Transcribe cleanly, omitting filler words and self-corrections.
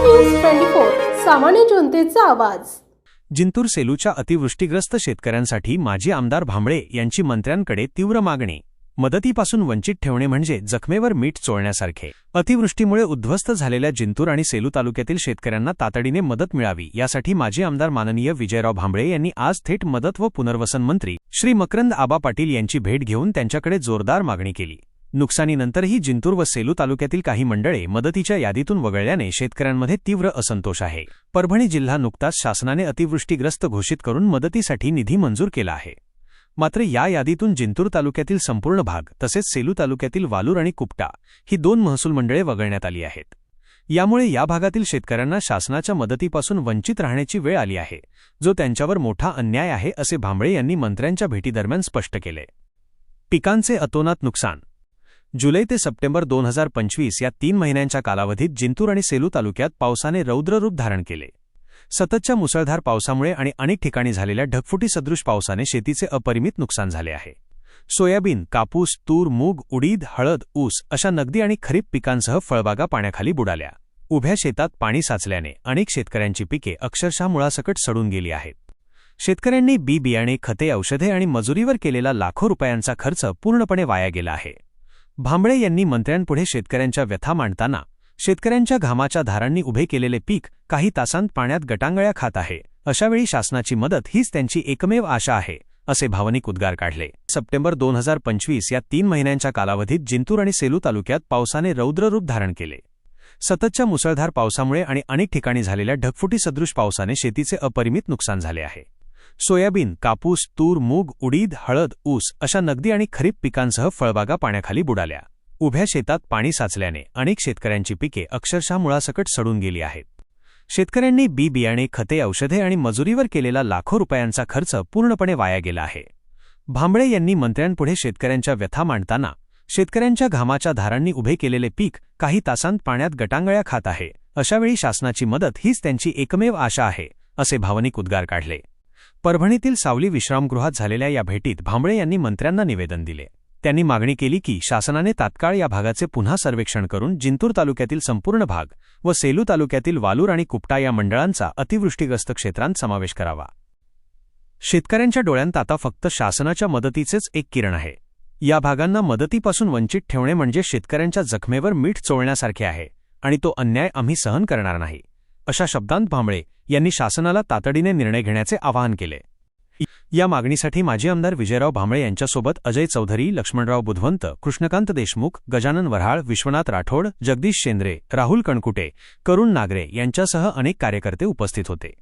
News 24 सामान्य जनतेचा आवाज। जिंतूर सेलूच्या अतिवृष्टीग्रस्त शेतकऱ्यांसाठी माजी आमदार भांबळे यांची मंत्र्यांकडे तीव्र मागणी। मदतीपासून वंचित ठेवणे म्हणजे जखमेवर मीठ चोळण्यासारखे। अतिवृष्टीमुळे उद्ध्वस्त झालेल्या जिंतूर आणि सेलू तालुक्यातील शेतकऱ्यांना तातडीने मदत मिळावी यासाठी माजी आमदार माननीय विजयराव भांबळे यांनी आज थेट मदत व पुनर्वसन मंत्री श्री मकरंद आबा पाटील यांची भेट घेऊन त्यांच्याकडे जोरदार मागणी केली। नुकसानीनंतरही जिंतूर व सेलू तालुक्यातील काही मंडळे मदतीच्या यादीतून वगळल्याने शेतकऱ्यांमध्ये तीव्र असंतोष आहे। परभणी जिल्हा नुकताच शासनाने अतिवृष्टीग्रस्त घोषित करून मदतीसाठी निधी मंजूर केला आहे। मात्र या यादीतून जिंतूर तालुक्यातील संपूर्ण भाग तसेच सेलू तालुक्यातील वालूर आणि कुपटा ही दोन महसूल मंडळे वगळण्यात आली आहेत। यामुळे या भागातील शेतकऱ्यांना शासनाच्या मदतीपासून वंचित राहण्याची वेळ आली आहे, जो त्यांच्यावर मोठा अन्याय आहे, असे भांबळे यांनी मंत्र्यांच्या भेटीदरम्यान स्पष्ट केले। पिकांचे अतोनात नुकसान। जुलै ते सप्टेंबर 2025 या 3 महिन्यांच्या कालावधीत जिंतूर आणि सेलू तालुक्यात पावसाने रौद्ररूप धारण केले। सततच्या मुसळधार पावसामुळे आणि अनेक ठिकाणी झालेल्या ढगफुटीसदृश पावसाने शेतीचे अपरिमित नुकसान झाले आहे। सोयाबीन, कापूस, तूर, मूग, उडीद, हळद, ऊस अशा नगदी आणि खरीप पिकांसह फळबागा पाण्याखाली बुडाल्या। उभ्या शेतात पाणी साचल्याने अनेक शेतकऱ्यांची पिके अक्षरशः मुळासकट सडून गेली आहेत। शेतकऱ्यांनी बियाणे, खते, औषधे आणि मजुरीवर केलेला लाखो रुपयांचा खर्च पूर्णपणे वाया गेला आहे। भांबळे यांनी मंत्र्यांपुढे शेतकऱ्यांच्या व्यथा मांडताना शेतकऱ्यांच्या घामाच्या धारांनी उभे केलेले पीक काही तासांत पाण्यात गटांगळ्या खात आहे, अशावेळी शासनाची मदत हीच त्यांची एकमेव आशा आहे, असे भावनिक उद्गार काढले। सप्टेंबर 2025 या 3 महिन्यांच्या कालावधीत जिंतूर आणि सेलू तालुक्यात पावसाने रौद्ररूप धारण केले। सततच्या मुसळधार पावसामुळे आणि अनेक ठिकाणी झालेल्या ढगफुटीसदृश पावसाने शेतीचे अपरिमित नुकसान झाले आहे। सोयाबीन, कापूस, तूर, मूग, उडीद, हळद, ऊस अशा नगदी आणि खरीप पिकांसह फळबागा पाण्याखाली बुडाल्या। उभ्या शेतात पाणी साचल्याने अनेक शेतकऱ्यांची पिके अक्षरशः मुळासकट सडून गेली आहेत। शेतकऱ्यांनी बियाणे, खते, औषधे आणि मजुरीवर केलेला लाखो रुपयांचा खर्च पूर्णपणे वाया गेला आहे। भांबळे यांनी मंत्र्यांपुढे शेतकऱ्यांच्या व्यथा मांडताना शेतकऱ्यांच्या घामाच्या धारांनी उभे केलेले पीक काही तासांत पाण्यात गटांगळ्या खात आहे, अशावेळी शासनाची मदत हीच त्यांची एकमेव आशा आहे, असे भावनिक उद्गार काढले। परभणीतील सावली विश्रामगृहात झालेल्या या भेटीत भांबळे यांनी मंत्र्यांना निवेदन दिले। त्यांनी मागणी केली की शासनाने तात्काळ या भागाचे पुन्हा सर्वेक्षण करून जिंतूर तालुक्यातील संपूर्ण भाग व सेलू तालुक्यातील वालूर आणि कुपटा या मंडळांचा अतिवृष्टीग्रस्त क्षेत्रांत समावेश करावा। शेतकऱ्यांच्या डोळ्यांत आता फक्त शासनाच्या मदतीचेच एक किरण आहे। या भागांना मदतीपासून वंचित ठेवणे म्हणजे शेतकऱ्यांच्या जखमेवर मीठ चोळण्यासारखे आहे आणि तो अन्याय आम्ही सहन करणार नाही, अशा शब्दांत भांबळे यांनी शासनाला तातडीने निर्णय घेण्याचे आवाहन केले। या मागणीसाठी माजी आमदार विजयराव भांबळे यांच्यासोबत अजय चौधरी, लक्ष्मणराव बुधवंत, कृष्णकांत देशमुख, गजानन वऱ्हाळ, विश्वनाथ राठोड, जगदीश शेंद्रे, राहुल कणकुटे, करुण नागरे यांच्यासह अनेक कार्यकर्ते उपस्थित होते।